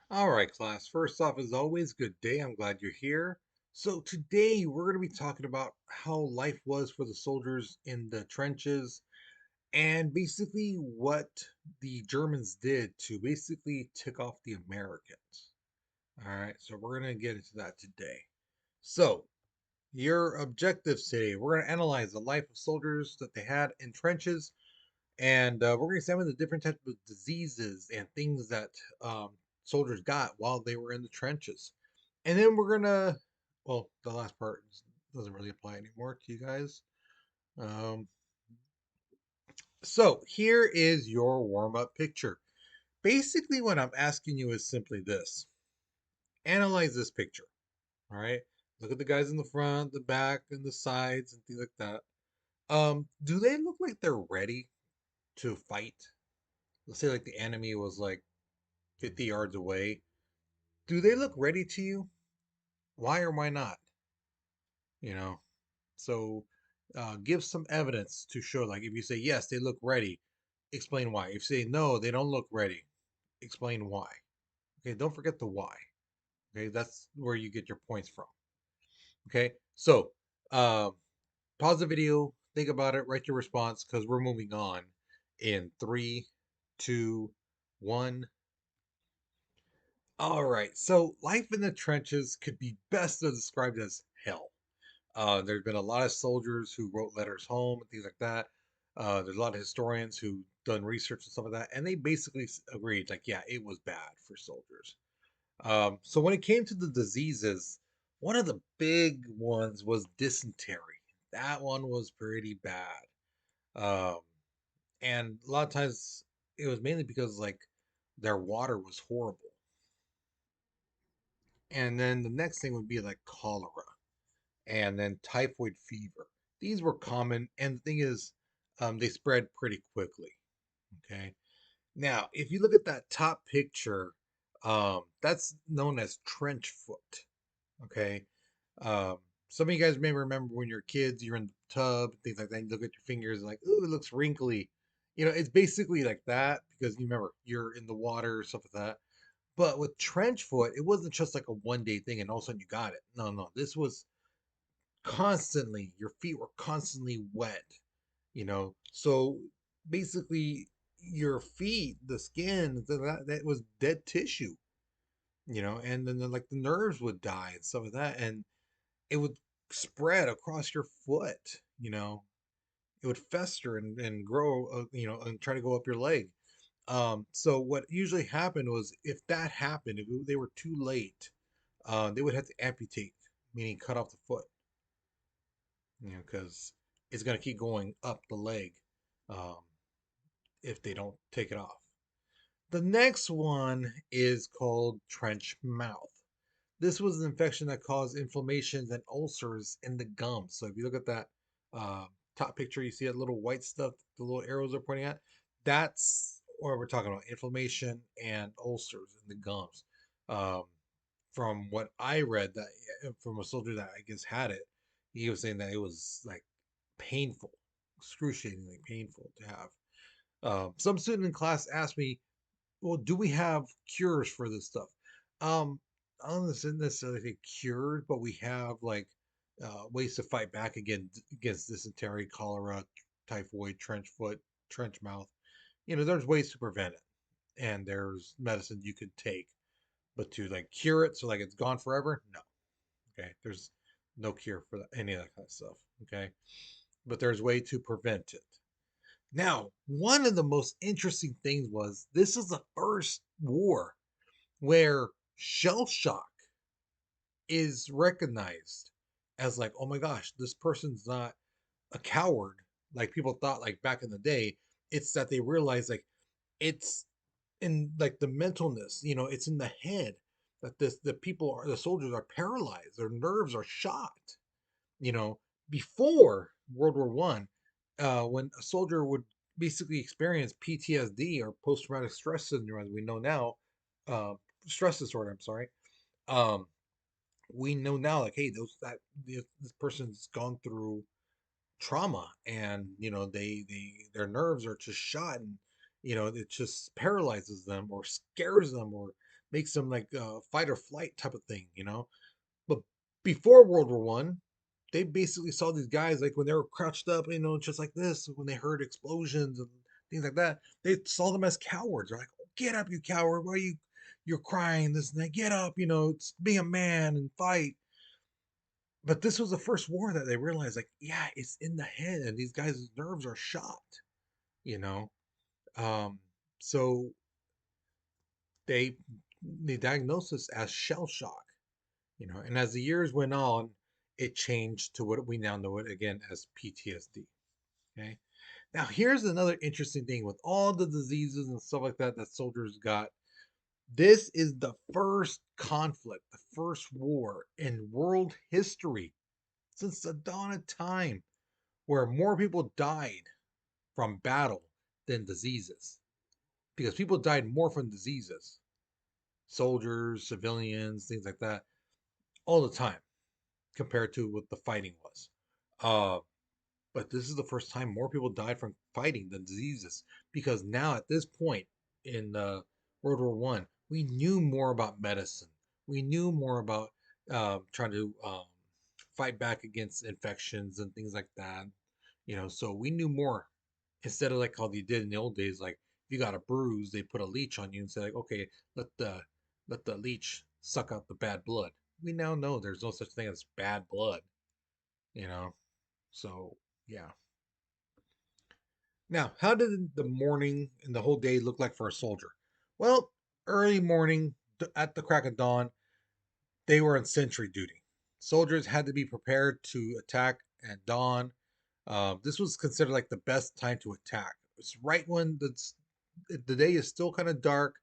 All right, class. First off, as always, good day. I'm glad you're here. So, today we're going to be talking about how life was for the soldiers in the trenches and basically what the Germans did to basically tick off the Americans. All right, so we're going to get into that today. So, your objectives today, we're going to analyze the life of soldiers that they had in trenches, and we're going to examine the different types of diseases and things that um, soldiers got while they were in the trenches. And then we're gonna, well, the last part doesn't really apply anymore to you guys. Um, so here is your warm up picture. Basically, what I'm asking you is simply this: analyze this picture. All right, look at the guys in the front, the back, and the sides, and things like that. Do they look like they're ready to fight? Let's say like the enemy was like 50 yards away. Do they look ready to you? Why or why not? You know, so give some evidence to show, like, if you say yes, they look ready, explain why. If you say no, they don't look ready, explain why. Okay, don't forget the why. Okay, that's where you get your points from. Okay, so um, pause the video, think about it, write your response because we're moving on in three, two, one. All right, so life in the trenches could be best described as hell. There's been a lot of soldiers who wrote letters home and things like that. There's a lot of historians who done research and stuff like that, and they basically agreed, like, yeah, it was bad for soldiers. So when it came to the diseases, one of the big ones was dysentery. That one was pretty bad, um, and a lot of times it was mainly because like their water was horrible. And then the next thing would be like cholera, and then typhoid fever. These were common, and the thing is, they spread pretty quickly. Okay. Now, if you look at that top picture, that's known as trench foot. Okay. Um, some of you guys may remember when you're kids, you're in the tub, things like that. You look at your fingers, like, oh, it looks wrinkly. It's basically like that because you remember you're in the water, stuff like that. But with trench foot, it wasn't just like a 1 day thing and all of a sudden you got it. No, no, this was constantly, your feet were constantly wet, so basically your feet, the skin, that was dead tissue, and then like the nerves would die and stuff like that, and it would spread across your foot. It would fester and grow, and try to go up your leg. So what usually happened was, if that happened, if they were too late, they would have to amputate, meaning cut off the foot, because it's going to keep going up the leg, um, if they don't take it off. The next one is called trench mouth. This was an infection that caused inflammations and ulcers in the gums. So if you look at that top picture, you see that little white stuff, the little arrows are pointing at. That's what we're talking about: inflammation and ulcers in the gums. Um, from what I read, that from a soldier that I guess had it, he was saying that it was like painful, excruciatingly painful to have. Some student in class asked me, "Well, do we have cures for this stuff?" I don't necessarily say cured, but we have like ways to fight back against dysentery, cholera, typhoid, trench foot, trench mouth. There's ways to prevent it, and there's medicine you could take, but to like cure it, so like it's gone forever, no. Okay, there's no cure for that, any of that kind of stuff. Okay, but there's way to prevent it. Now, one of the most interesting things was, this is the first war where shell shock is recognized as, like, oh my gosh, this person's not a coward like people thought, like back in the day. It's that they realize, like, it's in like the mentalness, it's in the head, that the soldiers are paralyzed, their nerves are shot. you know Before World War I, when a soldier would basically experience PTSD, or post-traumatic stress syndrome, as we know now, uh, stress disorder, I'm sorry. um, we know now, like, hey, this person's gone through trauma, and their nerves are just shot, and it just paralyzes them or scares them, or makes them like fight or flight type of thing, But before World War One, they basically saw these guys like when they were crouched up, just like this, when they heard explosions and things like that, they saw them as cowards. They're like, oh, "Get up, you coward! Why you're crying? This and that. Get up! It's be a man and fight." But this was the first war that they realized, like, yeah, it's in the head, and these guys' nerves are shot. You know, um, so they diagnosed this as shell shock. And as the years went on, it changed to what we now know it again as PTSD. Okay. Now, here's another interesting thing with all the diseases and stuff like that that soldiers got. This is the first conflict, the first war in world history since the dawn of time where more people died from battle than diseases. Because people died more from diseases, soldiers, civilians, things like that, all the time compared to what the fighting was. Uh, but this is the first time more people died from fighting than diseases because now at this point in World War One, we knew more about medicine. We knew more about trying to fight back against infections and things like that. So we knew more instead of like how they did in the old days. Like if you got a bruise, they put a leech on you and say like, okay, let the leech suck out the bad blood. We now know there's no such thing as bad blood. You know, so yeah. Now, how did the morning and the whole day look like for a soldier? Well, early morning at the crack of dawn, they were on sentry duty. Soldiers had to be prepared to attack at dawn. This was considered like the best time to attack. It's right when the day is still kind of dark,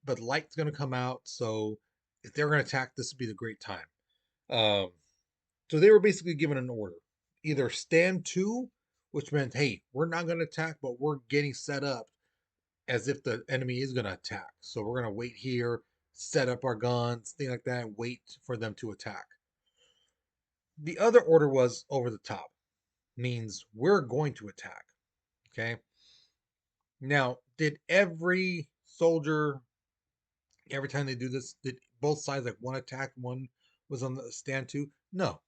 but light's going to come out. So if they're going to attack, this would be the great time. Um, so they were basically given an order: either stand to, which meant, hey, we're not going to attack, but we're getting set up as if the enemy is going to attack. So we're going to wait here, set up our guns, things like that, and wait for them to attack. The other order was over the top, means we're going to attack. Okay. Now, did every soldier, every time they do this, did both sides like one attack, one was on the stand to? No.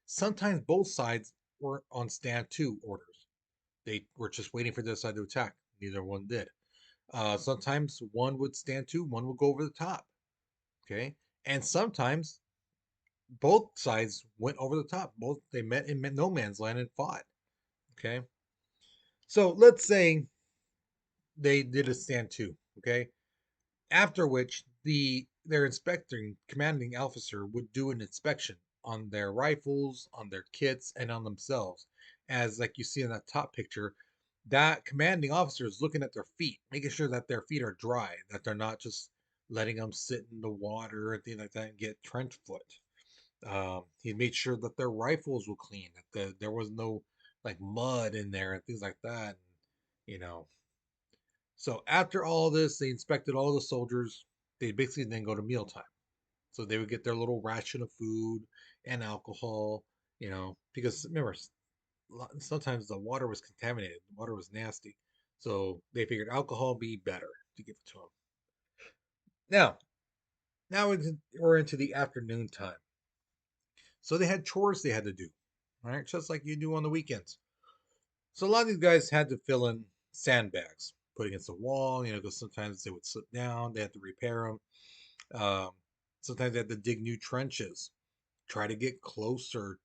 Sometimes both sides were on stand to orders. They were just waiting for the other side to attack. Neither one did. Sometimes one would stand to, one would go over the top. Okay. And sometimes both sides went over the top. Both they met in no man's land and fought. Okay. So let's say they did a stand to. Okay. After which their inspecting commanding officer would do an inspection on their rifles, on their kits, and on themselves. As like you see in that top picture, that commanding officer is looking at their feet, making sure that their feet are dry, that they're not just letting them sit in the water and things like that and get trench foot. He made sure that their rifles were clean, that there was no like mud in there and things like that. And, you know, so after all this, they inspected all the soldiers. They basically then go to mealtime. So they would get their little ration of food and alcohol, because remember, sometimes the water was contaminated, the water was nasty. So they figured alcohol would be better to give it to them. Now, we're into the afternoon time. So they had chores they had to do, right? Just like you do on the weekends. So a lot of these guys had to fill in sandbags, put against the wall, because sometimes they would slip down, they had to repair them. Sometimes they had to dig new trenches, try to get closer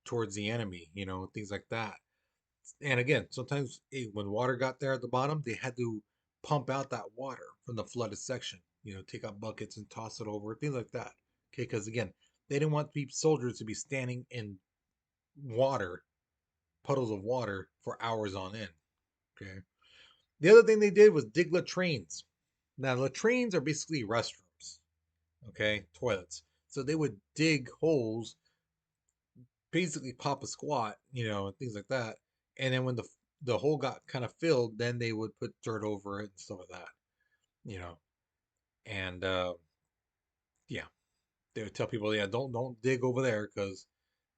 towards the enemy, things like that. And again, sometimes when water got there at the bottom, they had to pump out that water from the flooded section, take out buckets and toss it over, things like that. Okay, because again, they didn't want soldiers to be standing in water, puddles of water, for hours on end. Okay. The other thing they did was dig latrines. Now, latrines are basically restrooms, okay, toilets. So they would dig holes, basically pop a squat, and things like that. And then when the hole got kind of filled, then they would put dirt over it and stuff like that, you know. And yeah, they would tell people, yeah, don't dig over there because,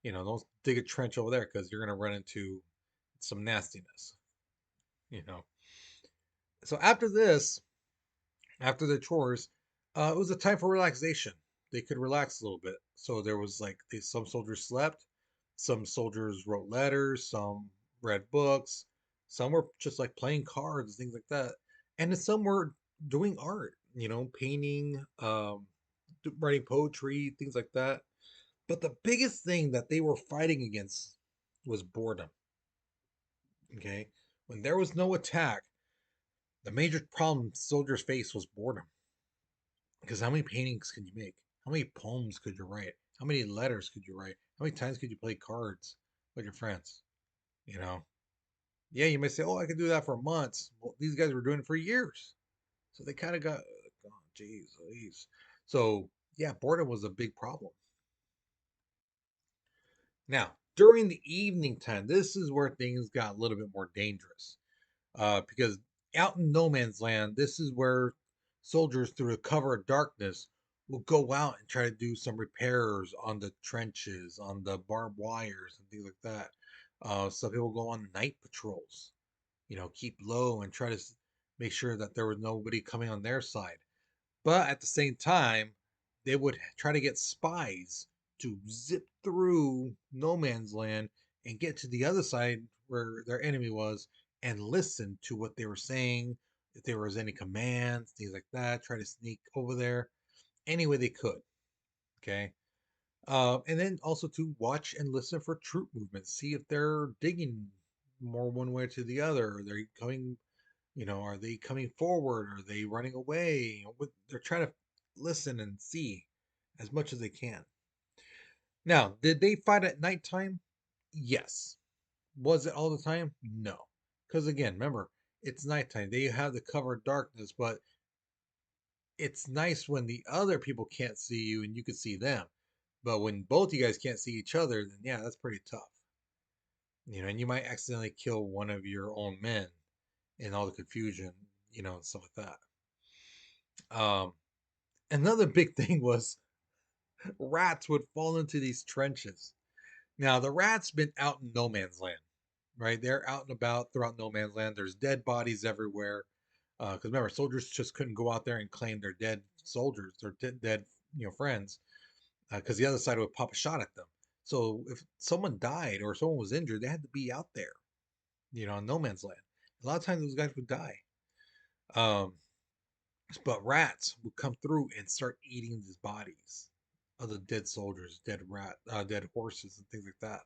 don't dig a trench over there because you're gonna run into some nastiness, you know. So after this, after the chores, It was a time for relaxation. They could relax a little bit. So there was like some soldiers slept, some soldiers wrote letters, some read books, some were just like playing cards, things like that, and then some were doing art. Painting, writing poetry, things like that. But the biggest thing that they were fighting against was boredom. Okay, when there was no attack, the major problem soldiers faced was boredom. Because how many paintings could you make? How many poems could you write? How many letters could you write? How many times could you play cards with your friends? You know? Yeah, you may say, oh, I could do that for months. Well, these guys were doing it for years. So they kind of got, oh, geez, geez. So, yeah, boredom was a big problem. Now, during the evening time, this is where things got a little bit more dangerous. Because out in no man's land, this is where soldiers, through the cover of darkness, will go out and try to do some repairs on the trenches, on the barbed wires, and things like that. Some people go on night patrols, keep low and try to make sure that there was nobody coming on their side. But at the same time, they would try to get spies to zip through no man's land and get to the other side where their enemy was and listen to what they were saying, if there was any commands, things like that, try to sneak over there any way they could. Okay. And then also to watch and listen for troop movements, see if they're digging more one way to the other. Are they coming are they coming forward? Are they running away? They're trying to listen and see as much as they can. Now, did they fight at nighttime? Yes. Was it all the time? No. Because again, remember, it's nighttime. They have the cover of darkness, but it's nice when the other people can't see you and you can see them. But when both you guys can't see each other, then yeah, that's pretty tough. And you might accidentally kill one of your own men in all the confusion, and stuff like that. Another big thing was rats would fall into these trenches. Now, the rats been out in no man's land, right? They're out and about throughout no man's land. There's dead bodies everywhere. Because remember, soldiers just couldn't go out there and claim their dead soldiers, their dead, friends, because the other side would pop a shot at them. So if someone died or someone was injured, they had to be out there, in no man's land. A lot of times those guys would die. Um, But rats would come through and start eating these bodies of the dead soldiers, dead horses, and things like that.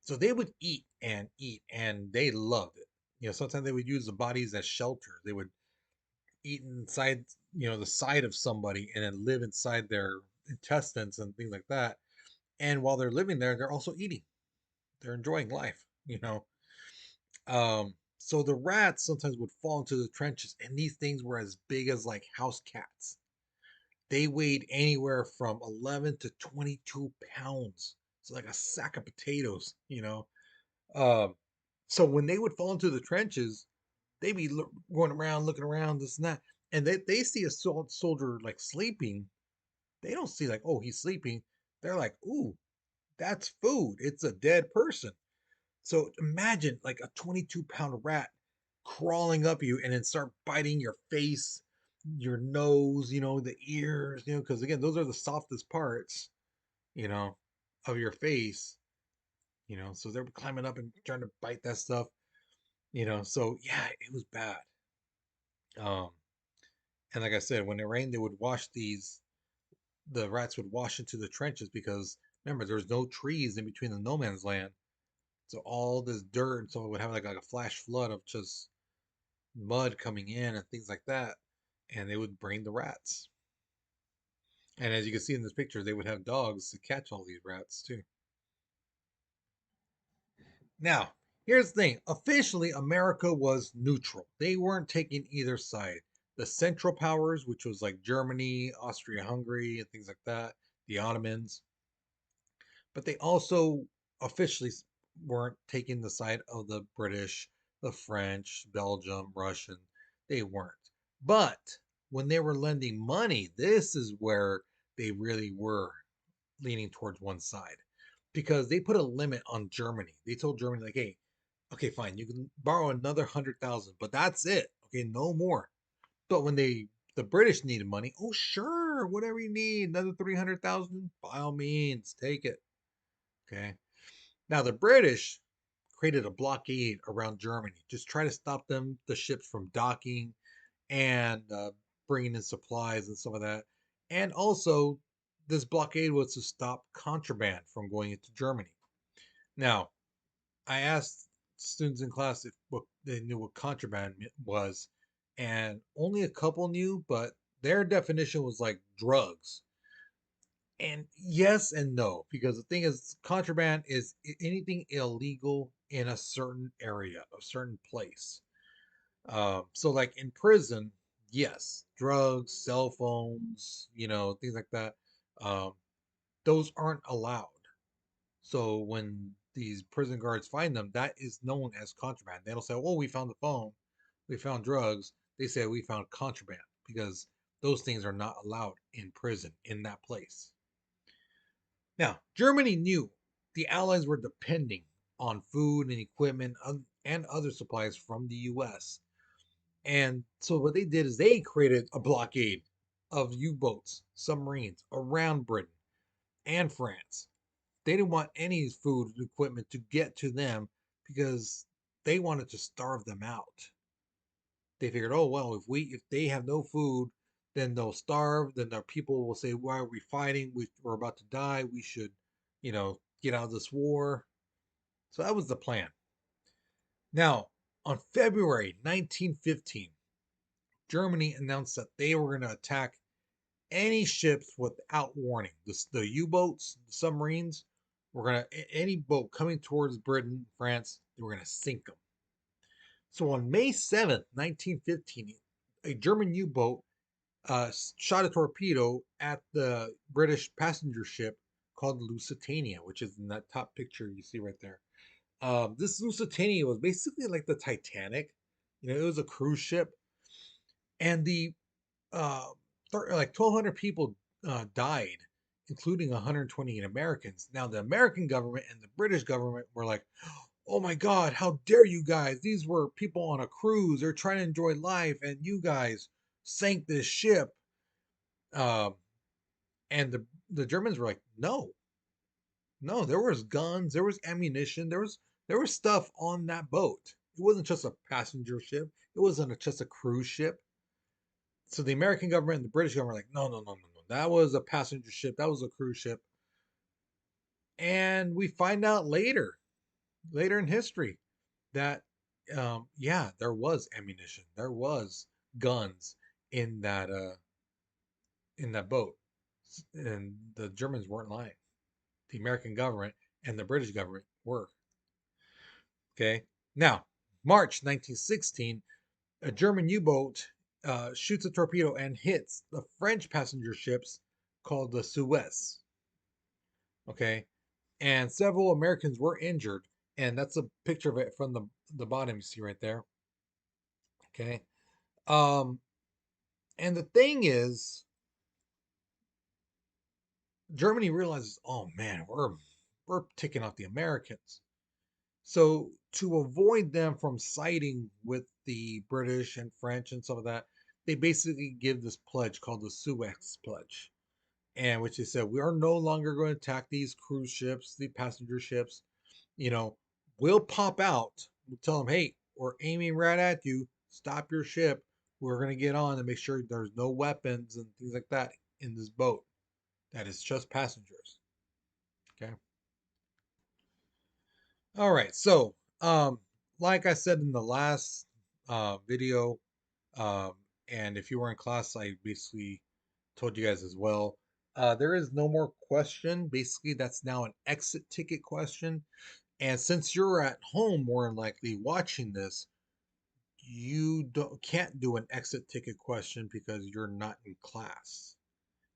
So they would eat, and they loved it. Sometimes they would use the bodies as shelter. They would eat inside, the side of somebody, and then live inside their intestines and things like that. And while they're living there, they're also eating. They're enjoying life. So the rats sometimes would fall into the trenches, and these things were as big as like house cats. They weighed anywhere from 11 to 22 pounds. So like a sack of potatoes. Um, so when they would fall into the trenches, they'd be going around, looking around, this and that. And they see a soldier like sleeping. They don't see like, oh, he's sleeping. They're like, ooh, that's food. It's a dead person. So imagine like a 22-pound rat crawling up you and then start biting your face, your nose, the ears, because again, those are the softest parts, you know, of your face, so they're climbing up and trying to bite that stuff. So yeah, it was bad. Um, and like I said, when it rained, the rats would wash into the trenches because remember, there's no trees in between the no man's land. So all this dirt, so it would have like a flash flood of just mud coming in and things like that, and they would bring the rats. And as you can see in this picture, they would have dogs to catch all these rats too. Now, here's the thing: officially, America was neutral. They weren't taking either side. The Central Powers, which was like Germany, Austria-Hungary, and things like that, the Ottomans, but they also officially weren't taking the side of the British, the French, Belgium, Russian. They weren't. But when they were lending money, this is where they really were leaning towards one side because they put a limit on Germany. They told Germany, like, hey, okay, fine, you can borrow another 100,000, but that's it. Okay, no more. But when the British needed money, oh, sure, sure, whatever you need, another 300,000, by all means, take it. Okay. Now the British created a blockade around Germany, just try to stop the ships from docking and bringing in supplies and some of that. And also, this blockade was to stop contraband from going into Germany. Now, I asked students in class if what they knew what contraband was, and only a couple knew, but their definition was like drugs. And yes and no, because the thing is, contraband is anything illegal in a certain area, a certain place. So, like in prison, yes, drugs, cell phones, things like that, um, those aren't allowed. So when these prison guards find them, that is known as contraband. They don't say, "Oh, we found the phone, we found drugs." They say, "We found contraband," because those things are not allowed in prison in that place. Now, Germany knew the Allies were depending on food and equipment and other supplies from the US. And so what they did is they created a blockade of U-boats, submarines around Britain and France. They didn't want any food and equipment to get to them because they wanted to starve them out. They figured, oh well, if they have no food, then they'll starve. Then their people will say, why are we fighting? We're about to die. We should, get out of this war. So that was the plan. Now, on February 1915, Germany announced that they were going to attack any ships without warning. The U-boats, the submarines, were going to any boat coming towards Britain, France, they were going to sink them. So on May 7th, 1915, a German U-boat shot a torpedo at the British passenger ship called Lusitania, which is in that top picture you see right there. This Lusitania was basically like the Titanic. It was a cruise ship, and the uh, like 1,200 people died, including 128 Americans. Now, the American government and the British government were like, "Oh my God, how dare you guys? These were people on a cruise. They're trying to enjoy life, and you guys sank this ship." Um, and the Germans were like, "No, no, there was guns, there was ammunition, there was stuff on that boat. It wasn't just a passenger ship. It wasn't just a cruise ship." So the American government and the British government were like, no, no, no, no, no. That was a passenger ship. That was a cruise ship. And we find out later in history, that yeah, there was ammunition. There was guns in that boat, and the Germans weren't lying. The American government and the British government were. Okay. Now, March 1916, a German U-boat shoots a torpedo and hits the French passenger ships called the Suez. Okay, and several Americans were injured, and that's a picture of it from the bottom you see right there. Okay, um, and the thing is, Germany realizes, oh man, we're ticking off the Americans. So to avoid them from siding with the British and French and some of that, they basically give this pledge called the Suez Pledge, and which they said we are no longer going to attack these cruise ships, the passenger ships. You know, we'll pop out. We'll tell them, hey, we're aiming right at you. Stop your ship. We're going to get on and make sure there's no weapons and things like that in this boat. That is just passengers. Okay. All right. So, like I said in the last video, um, and if you were in class, I basically told you guys as well. There is no more question. Basically, that's now an exit ticket question. And since you're at home more than likely watching this, you can't do an exit ticket question because you're not in class.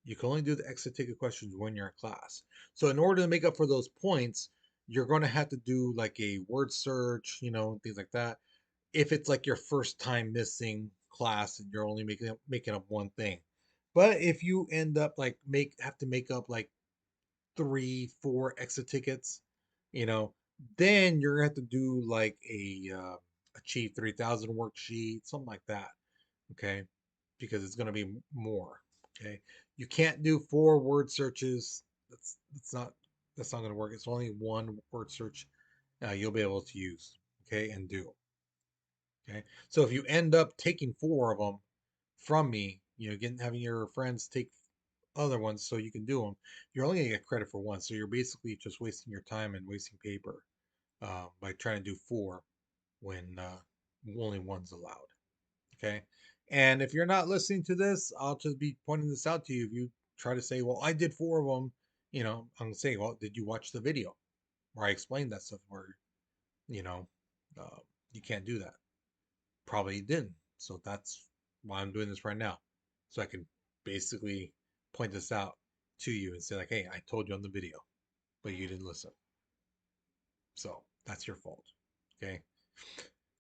You can only do the exit ticket questions when you're in class. So in order to make up for those points, you're going to have to do like a word search, things like that. If it's like your first time missing class and you're only making up one thing. But if you end up like have to make up like 3, 4 exit tickets, you know, then you're gonna have to do like a Achieve 3000 worksheet, something like that. Okay, because it's gonna be more. Okay, you can't do 4 word searches. That's not going to work. It's only 1 word search you'll be able to use. Okay, and do. Okay, so if you end up taking 4 of them from me, getting having your friends take other ones so you can do them, you're only gonna get credit for 1. So you're basically just wasting your time and wasting paper by trying to do 4 when only 1's allowed. Okay. And if you're not listening to this, I'll just be pointing this out to you. If you try to say, well, I did 4 of them, I'm gonna say, well, did you watch the video where I explained that stuff where, you know, uh, you can't do that? Probably didn't. So that's why I'm doing this right now. So I can basically point this out to you and say, like, hey, I told you on the video, but you didn't listen. So that's your fault. Okay.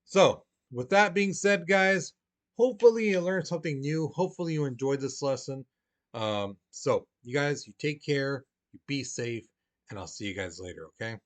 So, with that being said, guys, hopefully you learned something new. Hopefully you enjoyed this lesson. So, you guys, you take care, you be safe, and I'll see you guys later, okay?